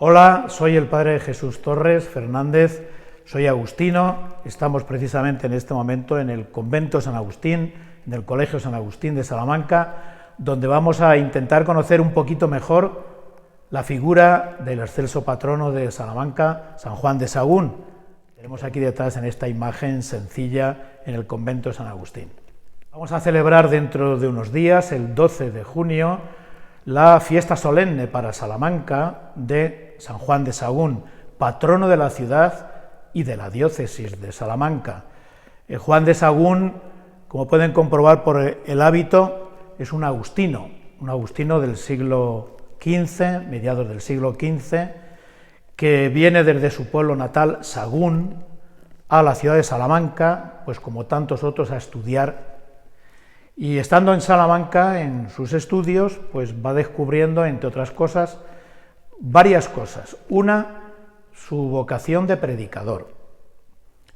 Hola, soy el padre Jesús Torres Fernández, soy agustino, estamos precisamente en este momento en el convento San Agustín, en el Colegio San Agustín de Salamanca, donde vamos a intentar conocer un poquito mejor la figura del excelso patrono de Salamanca, San Juan de Sahagún. Tenemos aquí detrás en esta imagen sencilla en el convento San Agustín. Vamos a celebrar dentro de unos días, el 12 de junio, la fiesta solemne para Salamanca de San Juan de Sahagún, patrono de la ciudad y de la diócesis de Salamanca. Juan de Sahagún, como pueden comprobar por el hábito, es un agustino del siglo XV, mediados del siglo XV, que viene desde su pueblo natal, Sahagún, a la ciudad de Salamanca, pues como tantos otros, a estudiar. Y estando en Salamanca, en sus estudios, pues va descubriendo, entre otras cosas, varias cosas. Una, su vocación de predicador.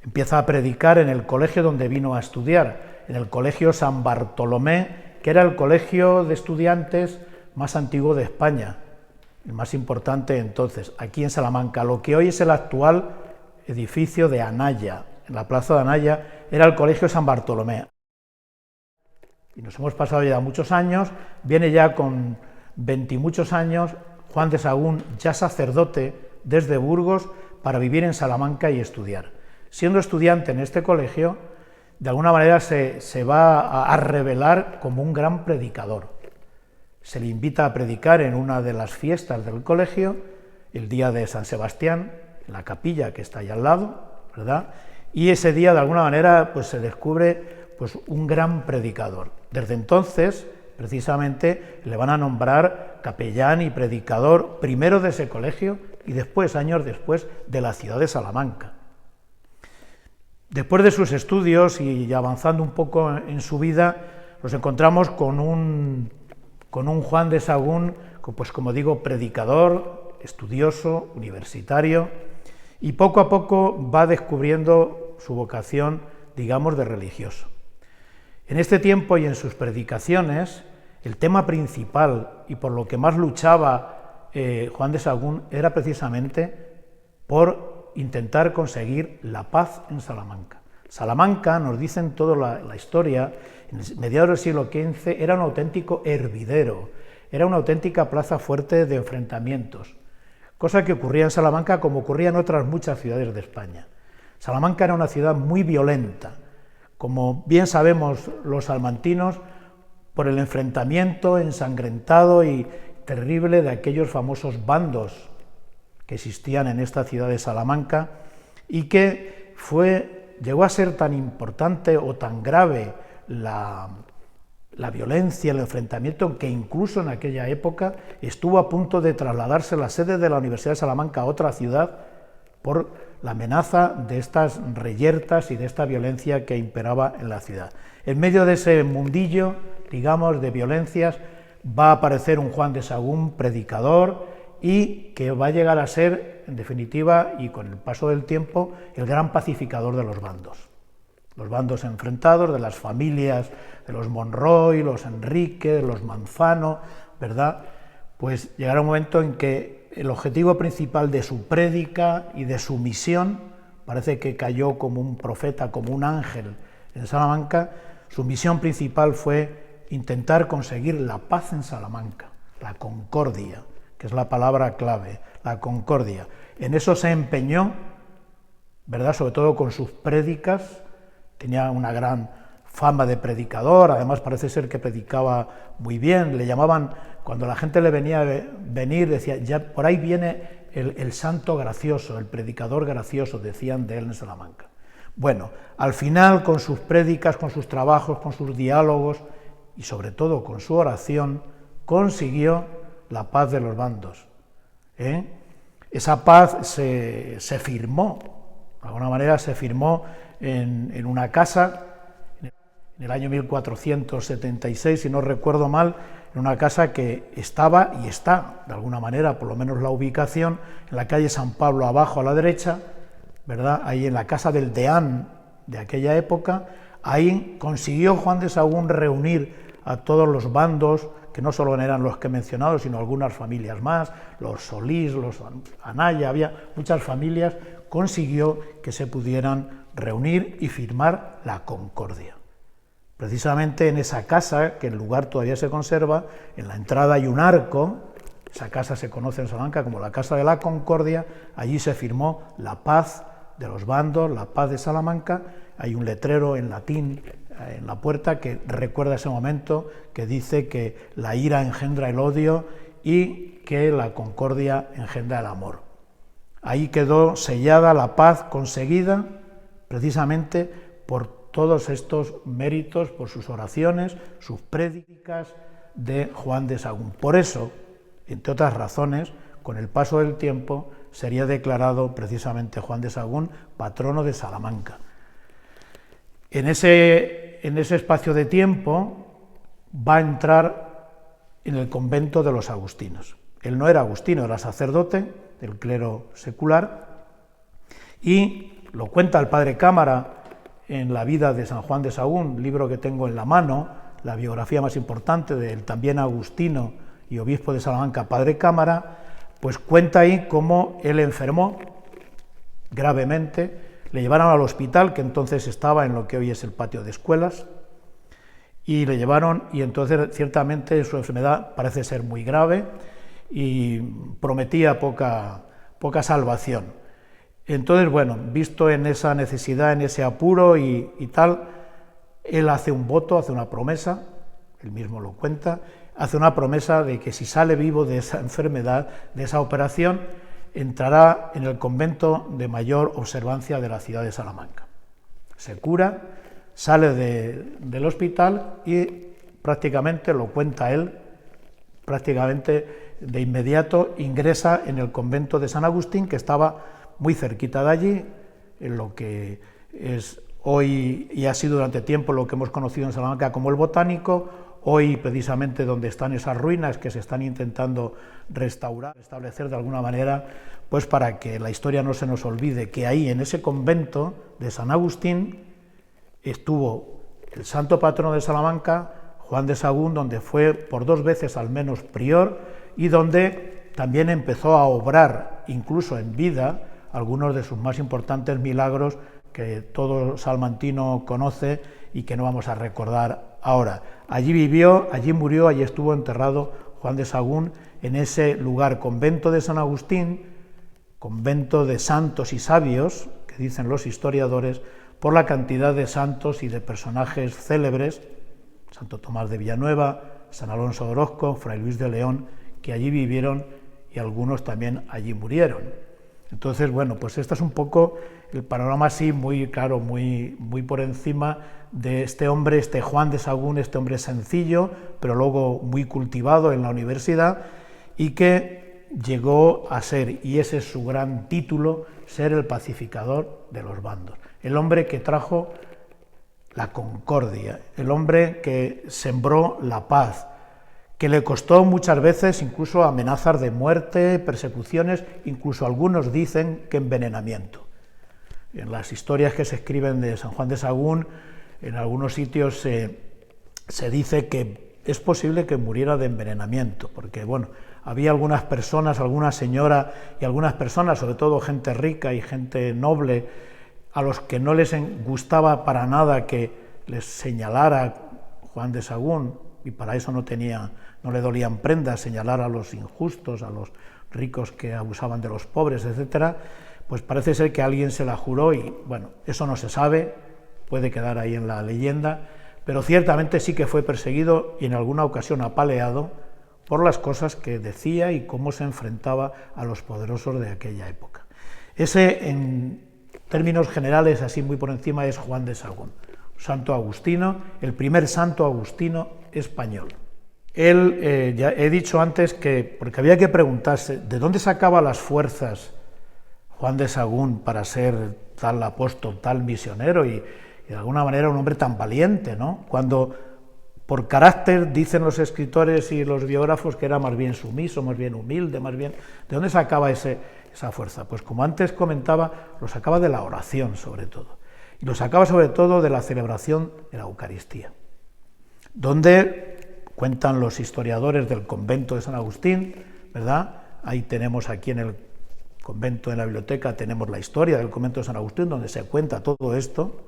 Empieza a predicar en el colegio donde vino a estudiar, en el colegio San Bartolomé, que era el colegio de estudiantes más antiguo de España, el más importante entonces, aquí en Salamanca. Lo que hoy es el actual edificio de Anaya, en la plaza de Anaya, era el colegio San Bartolomé. Y nos hemos pasado ya muchos años, viene ya con 20 y muchos años, Juan de Sahagún, ya sacerdote desde Burgos, para vivir en Salamanca y estudiar. Siendo estudiante en este colegio, de alguna manera se va a revelar como un gran predicador. Se le invita a predicar en una de las fiestas del colegio, el día de San Sebastián, en la capilla que está ahí al lado, ¿verdad? Y ese día, de alguna manera, pues se descubre pues un gran predicador. Desde entonces, precisamente, le van a nombrar capellán y predicador, primero de ese colegio y después, años después, de la ciudad de Salamanca. Después de sus estudios y avanzando un poco en su vida, nos encontramos con un Juan de Sahagún, pues como digo, predicador, estudioso, universitario, y poco a poco va descubriendo su vocación, digamos, de religioso. En este tiempo y en sus predicaciones, el tema principal y por lo que más luchaba Juan de Sahagún era precisamente por intentar conseguir la paz en Salamanca. Salamanca, nos dicen toda la historia, en mediados del siglo XV era un auténtico hervidero, era una auténtica plaza fuerte de enfrentamientos, cosa que ocurría en Salamanca como ocurría en otras muchas ciudades de España. Salamanca era una ciudad muy violenta, como bien sabemos los salmantinos, por el enfrentamiento ensangrentado y terrible de aquellos famosos bandos que existían en esta ciudad de Salamanca y que llegó a ser tan importante o tan grave la violencia, el enfrentamiento, que incluso en aquella época estuvo a punto de trasladarse la sede de la Universidad de Salamanca a otra ciudad por la amenaza de estas reyertas y de esta violencia que imperaba en la ciudad. En medio de ese mundillo, digamos, de violencias, va a aparecer un Juan de Sahagún predicador y que va a llegar a ser, en definitiva, y con el paso del tiempo, el gran pacificador de los bandos enfrentados, de las familias de los Monroy, los Enrique, los Manzano, ¿verdad? Pues llegará un momento en que el objetivo principal de su prédica y de su misión, parece que cayó como un profeta, como un ángel en Salamanca, su misión principal fue intentar conseguir la paz en Salamanca, la concordia, que es la palabra clave, la concordia. En eso se empeñó, ¿verdad?, sobre todo con sus prédicas, tenía una gran fama de predicador, además parece ser que predicaba muy bien, le llamaban, cuando la gente le venía a venir, decía, ya por ahí viene el santo gracioso, el predicador gracioso, decían de él en Salamanca. Bueno, al final, con sus prédicas, con sus trabajos, con sus diálogos y sobre todo con su oración, consiguió la paz de los bandos. Esa paz se firmó, de alguna manera se firmó en una casa, en el año 1476, si no recuerdo mal, en una casa que estaba y está, de alguna manera, por lo menos la ubicación, en la calle San Pablo abajo a la derecha, ¿verdad?, ahí en la casa del deán de aquella época. Ahí consiguió Juan de Sahagún reunir a todos los bandos, que no solo eran los que he mencionado, sino algunas familias más, los Solís, los Anaya, había muchas familias, consiguió que se pudieran reunir y firmar la concordia. Precisamente en esa casa, que el lugar todavía se conserva, en la entrada hay un arco, esa casa se conoce en Salamanca como la Casa de la Concordia, allí se firmó la paz de los bandos, la paz de Salamanca, hay un letrero en latín en la puerta que recuerda ese momento, que dice que la ira engendra el odio y que la concordia engendra el amor. Ahí quedó sellada la paz conseguida precisamente por todos estos méritos, por sus oraciones, sus prédicas de Juan de Sahagún. Por eso, entre otras razones, con el paso del tiempo sería declarado precisamente Juan de Sahagún patrono de Salamanca. En ese espacio de tiempo va a entrar en el convento de los agustinos. Él no era agustino, era sacerdote del clero secular, y lo cuenta el padre Cámara en la vida de San Juan de Sahagún, libro que tengo en la mano, la biografía más importante del también agustino y obispo de Salamanca, padre Cámara, pues cuenta ahí cómo él enfermó gravemente, le llevaron al hospital, que entonces estaba en lo que hoy es el patio de escuelas, y le llevaron, y entonces ciertamente su enfermedad parece ser muy grave y prometía poca salvación. Entonces, bueno, visto en esa necesidad, en ese apuro y tal, él hace un voto, hace una promesa, él mismo lo cuenta, hace una promesa de que si sale vivo de esa enfermedad, de esa operación, entrará en el convento de mayor observancia de la ciudad de Salamanca. Se cura, sale del hospital y prácticamente, lo cuenta él, prácticamente de inmediato ingresa en el convento de San Agustín, que estaba muy cerquita de allí, en lo que es hoy y ha sido durante tiempo lo que hemos conocido en Salamanca como el Botánico, hoy precisamente donde están esas ruinas que se están intentando restaurar, restablecer de alguna manera, pues para que la historia no se nos olvide que ahí en ese convento de San Agustín estuvo el santo patrono de Salamanca, Juan de Sahagún, donde fue por 2 veces al menos prior y donde también empezó a obrar, incluso en vida, algunos de sus más importantes milagros que todo salmantino conoce y que no vamos a recordar ahora. Allí vivió, allí murió, allí estuvo enterrado Juan de Sahagún, en ese lugar, convento de San Agustín, convento de santos y sabios, que dicen los historiadores, por la cantidad de santos y de personajes célebres, Santo Tomás de Villanueva, San Alonso de Orozco, Fray Luis de León, que allí vivieron y algunos también allí murieron. Entonces, bueno, pues este es un poco el panorama así muy claro, muy por encima de este hombre, este Juan de Sahagún, este hombre sencillo, pero luego muy cultivado en la universidad y que llegó a ser, y ese es su gran título, ser el pacificador de los bandos. El hombre que trajo la concordia, el hombre que sembró la paz, que le costó muchas veces incluso amenazas de muerte, persecuciones, incluso algunos dicen que envenenamiento. En las historias que se escriben de San Juan de Sahagún, en algunos sitios se dice que es posible que muriera de envenenamiento, porque bueno, había algunas personas, alguna señora y algunas personas, sobre todo gente rica y gente noble, a los que no les gustaba para nada que les señalara Juan de Sahagún, y para eso no le dolían prendas señalar a los injustos, a los ricos que abusaban de los pobres, etcétera, pues parece ser que alguien se la juró y, bueno, eso no se sabe, puede quedar ahí en la leyenda, pero ciertamente sí que fue perseguido y en alguna ocasión apaleado por las cosas que decía y cómo se enfrentaba a los poderosos de aquella época. Ese, en términos generales, así muy por encima, es Juan de Sahagún, santo agustino, el primer santo agustino español. Él, ya he dicho antes que, porque había que preguntarse, ¿de dónde sacaba las fuerzas Juan de Sahagún para ser tal apóstol, tal misionero y de alguna manera un hombre tan valiente, ¿no? Cuando por carácter dicen los escritores y los biógrafos que era más bien sumiso, más bien humilde, más bien... ¿De dónde sacaba esa fuerza? Pues como antes comentaba, lo sacaba de la oración sobre todo, y lo sacaba sobre todo de la celebración de la Eucaristía. donde cuentan los historiadores del convento de San Agustín, ¿verdad? Ahí tenemos aquí en el convento, en la biblioteca, tenemos la historia del convento de San Agustín, donde se cuenta todo esto,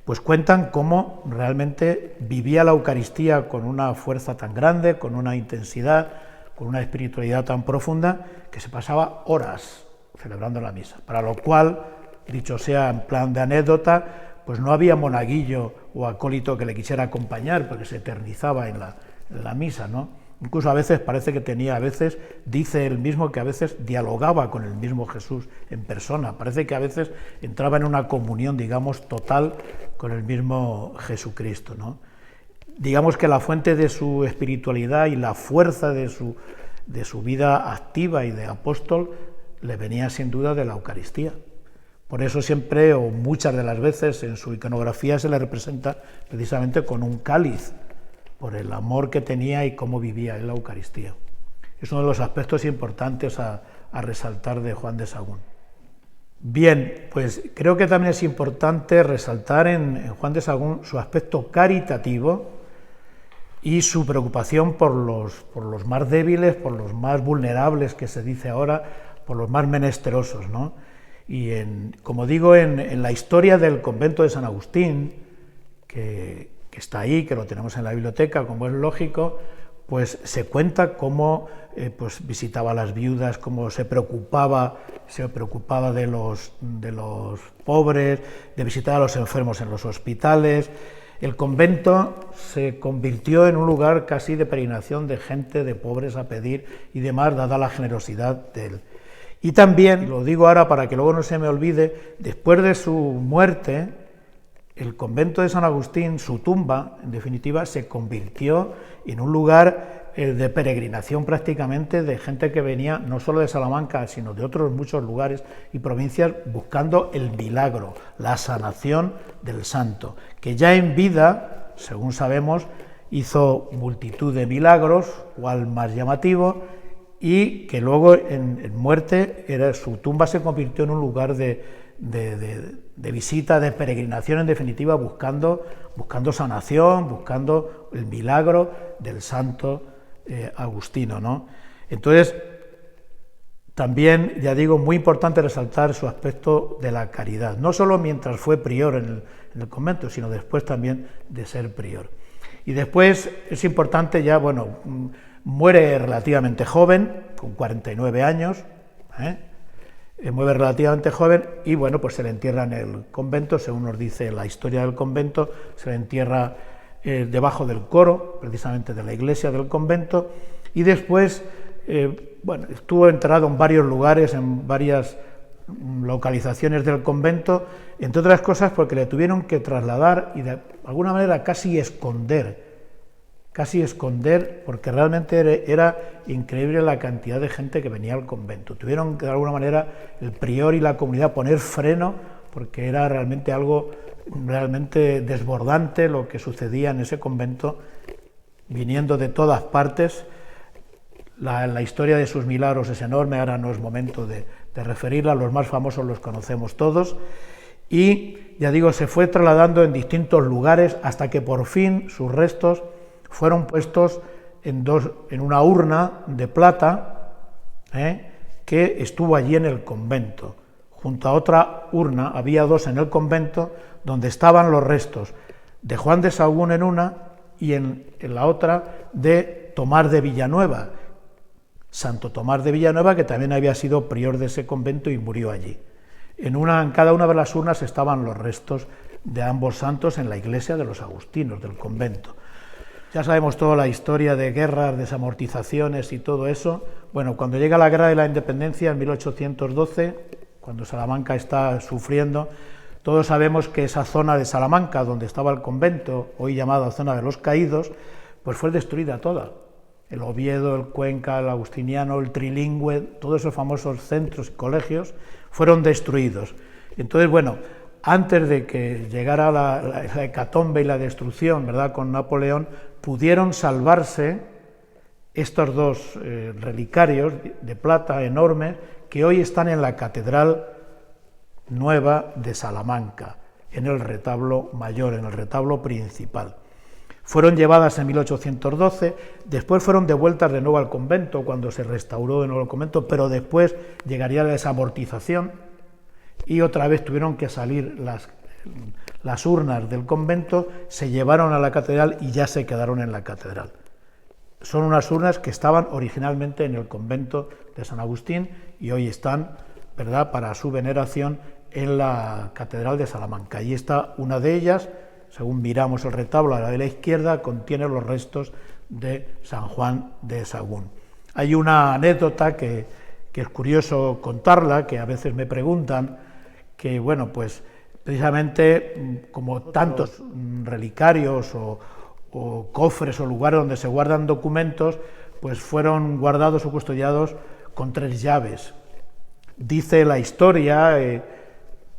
pues cuentan cómo realmente vivía la Eucaristía con una fuerza tan grande, con una intensidad, con una espiritualidad tan profunda, que se pasaba horas celebrando la misa, para lo cual, dicho sea en plan de anécdota, pues no había monaguillo o acólito que le quisiera acompañar, porque se eternizaba en la misa, ¿no? Incluso a veces parece que dice él mismo que a veces dialogaba con el mismo Jesús en persona, parece que a veces entraba en una comunión, digamos, total con el mismo Jesucristo, ¿no? Digamos que la fuente de su espiritualidad y la fuerza de su vida activa y de apóstol le venía sin duda de la Eucaristía. Por eso siempre, o muchas de las veces, en su iconografía se le representa precisamente con un cáliz, por el amor que tenía y cómo vivía en la Eucaristía. Es uno de los aspectos importantes a resaltar de Juan de Sagún. Bien, pues creo que también es importante resaltar en Juan de Sagún su aspecto caritativo y su preocupación por los más débiles, por los más vulnerables, que se dice ahora, por los más menesterosos, ¿no? Y como digo, en la historia del convento de San Agustín, que está ahí, que lo tenemos en la biblioteca, como es lógico, pues se cuenta cómo pues visitaba a las viudas, cómo se preocupaba de los pobres, de visitar a los enfermos en los hospitales. El convento se convirtió en un lugar casi de peregrinación de gente, de pobres a pedir y demás, dada la generosidad de él. Y también, lo digo ahora para que luego no se me olvide, después de su muerte, el convento de San Agustín, su tumba, en definitiva, se convirtió en un lugar de peregrinación prácticamente de gente que venía no solo de Salamanca, sino de otros muchos lugares y provincias buscando el milagro, la sanación del santo, que ya en vida, según sabemos, hizo multitud de milagros, cual más llamativo, y que luego en muerte su tumba se convirtió en un lugar de visita, de peregrinación, en definitiva, buscando sanación, buscando el milagro del santo Agustino, ¿no? Entonces, también, ya digo, muy importante resaltar su aspecto de la caridad, no solo mientras fue prior en el convento, sino después también de ser prior. Y después es importante ya, bueno, muere relativamente joven, con 49 años, muere relativamente joven y bueno, pues se le entierra en el convento, según nos dice la historia del convento, se le entierra debajo del coro, precisamente de la iglesia del convento, y después, bueno, estuvo enterrado en varios lugares, en varias localizaciones del convento, entre otras cosas porque le tuvieron que trasladar y de alguna manera casi esconder, porque realmente era increíble la cantidad de gente que venía al convento. Tuvieron que de alguna manera el prior y la comunidad poner freno, porque era realmente algo realmente desbordante lo que sucedía en ese convento, viniendo de todas partes. La historia de sus milagros es enorme, ahora no es momento de referirla, los más famosos los conocemos todos, y ya digo, se fue trasladando en distintos lugares hasta que por fin sus restos fueron puestos en una urna de plata que estuvo allí en el convento. Junto a otra urna, había dos en el convento, donde estaban los restos de Juan de Sagún en una y en la otra de Tomás de Villanueva, Santo Tomás de Villanueva, que también había sido prior de ese convento y murió allí. En cada una de las urnas estaban los restos de ambos santos en la iglesia de los agustinos, del convento. Ya sabemos toda la historia de guerras, desamortizaciones y todo eso. Bueno, cuando llega la Guerra de la Independencia en 1812, cuando Salamanca está sufriendo, todos sabemos que esa zona de Salamanca, donde estaba el convento, hoy llamada zona de los caídos, pues fue destruida toda. El Oviedo, el Cuenca, el Agustiniano, el Trilingüe, todos esos famosos centros y colegios fueron destruidos. Entonces, bueno, antes de que llegara la hecatombe y la destrucción, ¿verdad?, con Napoleón, pudieron salvarse estos dos relicarios de plata enormes que hoy están en la Catedral Nueva de Salamanca, en el retablo mayor, en el retablo principal. Fueron llevadas en 1812, después fueron devueltas de nuevo al convento, cuando se restauró de nuevo el convento, pero después llegaría la desamortización y otra vez tuvieron que salir las urnas del convento, se llevaron a la catedral y ya se quedaron en la catedral. Son unas urnas que estaban originalmente en el convento de San Agustín y hoy están, ¿verdad?, para su veneración en la catedral de Salamanca. Allí está una de ellas. Según miramos el retablo a la de la izquierda, contiene los restos de San Juan de Sahagún. Hay una anécdota que es curioso contarla, que a veces me preguntan, que bueno, pues precisamente como tantos relicarios o cofres o lugares donde se guardan documentos, pues fueron guardados o custodiados con 3 llaves. Dice la historia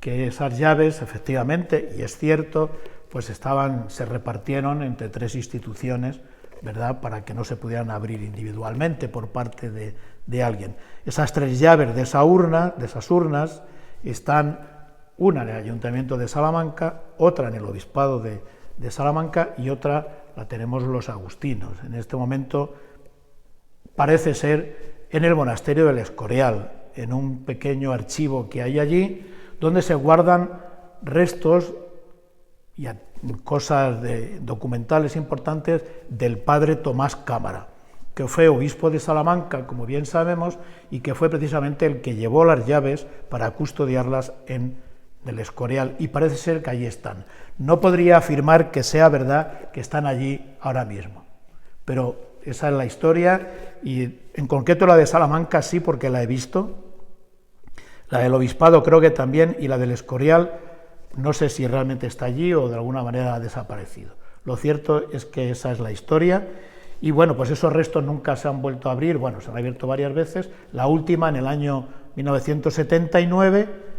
que esas llaves, efectivamente, y es cierto, pues se repartieron entre 3 instituciones, ¿verdad?, para que no se pudieran abrir individualmente por parte de alguien. Esas 3 llaves de esas urnas están, una en el Ayuntamiento de Salamanca, otra en el Obispado de Salamanca y otra la tenemos los agustinos. En este momento parece ser en el monasterio del Escorial, en un pequeño archivo que hay allí, donde se guardan restos y cosas documentales importantes del padre Tomás Cámara, que fue obispo de Salamanca, como bien sabemos, y que fue precisamente el que llevó las llaves para custodiarlas en el Escorial, y parece ser que allí están. No podría afirmar que sea verdad que están allí ahora mismo, pero esa es la historia, y en concreto la de Salamanca sí, porque la he visto, la del Obispado creo que también, y la del Escorial no sé si realmente está allí o de alguna manera ha desaparecido. Lo cierto es que esa es la historia y bueno, pues esos restos nunca se han vuelto a abrir, bueno, se han abierto varias veces, la última en el año 1979,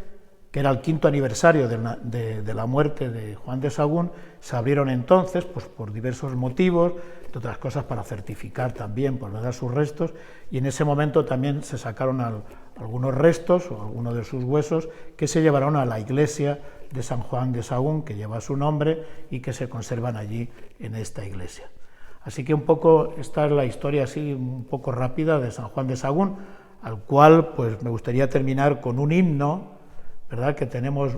que era el 5º aniversario de la muerte de Juan de Sahagún, se abrieron entonces, pues por diversos motivos, entre otras cosas para certificar también, por verdad, sus restos, y en ese momento también se sacaron algunos restos o algunos de sus huesos que se llevaron a la iglesia de San Juan de Sahagún, que lleva su nombre y que se conservan allí en esta iglesia. Así que un poco esta es la historia así un poco rápida de San Juan de Sahagún, al cual pues me gustaría terminar con un himno, ¿verdad?, que tenemos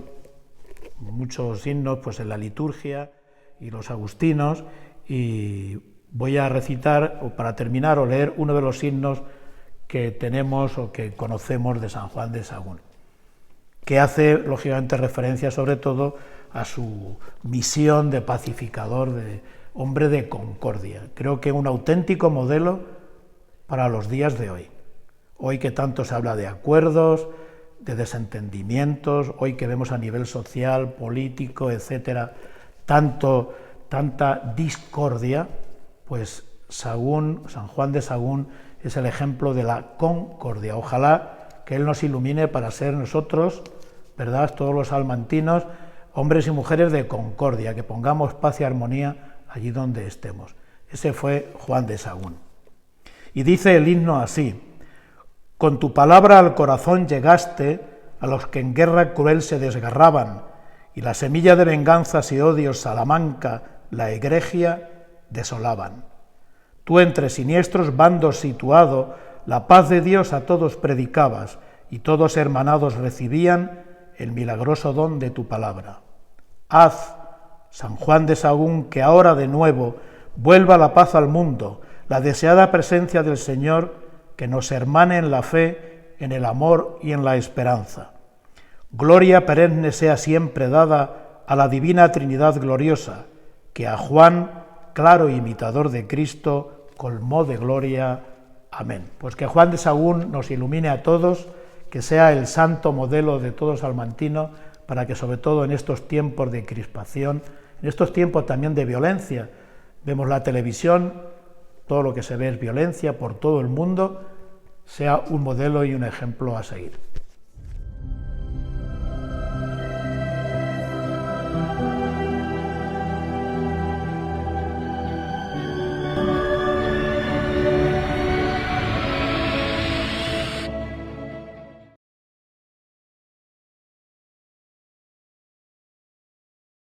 muchos himnos pues en la liturgia y los agustinos, y voy a recitar, o para terminar, o leer uno de los himnos que tenemos o que conocemos de San Juan de Sahagún, que hace, lógicamente, referencia sobre todo a su misión de pacificador, de hombre de concordia. Creo que un auténtico modelo para los días de hoy. Hoy que tanto se habla de acuerdos, de desentendimientos, hoy que vemos a nivel social, político, etcétera, tanta discordia, pues San Juan de Sahagún es el ejemplo de la concordia. Ojalá que él nos ilumine para ser nosotros, ¿verdad?, todos los salmantinos, hombres y mujeres de concordia, que pongamos paz y armonía allí donde estemos. Ese fue Juan de Sahagún. Y dice el himno así: con tu palabra al corazón llegaste a los que en guerra cruel se desgarraban, y la semilla de venganzas y odios Salamanca, la egregia, desolaban. Tú entre siniestros bandos situado, la paz de Dios a todos predicabas, y todos hermanados recibían el milagroso don de tu palabra. Haz, San Juan de Sahagún, que ahora de nuevo vuelva la paz al mundo, la deseada presencia del Señor, que nos hermane en la fe, en el amor y en la esperanza. Gloria perenne sea siempre dada a la divina Trinidad gloriosa, que a Juan, claro imitador de Cristo, colmó de gloria. Amén. Pues que Juan de Sahagún nos ilumine a todos, que sea el santo modelo de todo salmantino, para que sobre todo en estos tiempos de crispación, en estos tiempos también de violencia, vemos la televisión, todo lo que se ve es violencia por todo el mundo, sea un modelo y un ejemplo a seguir.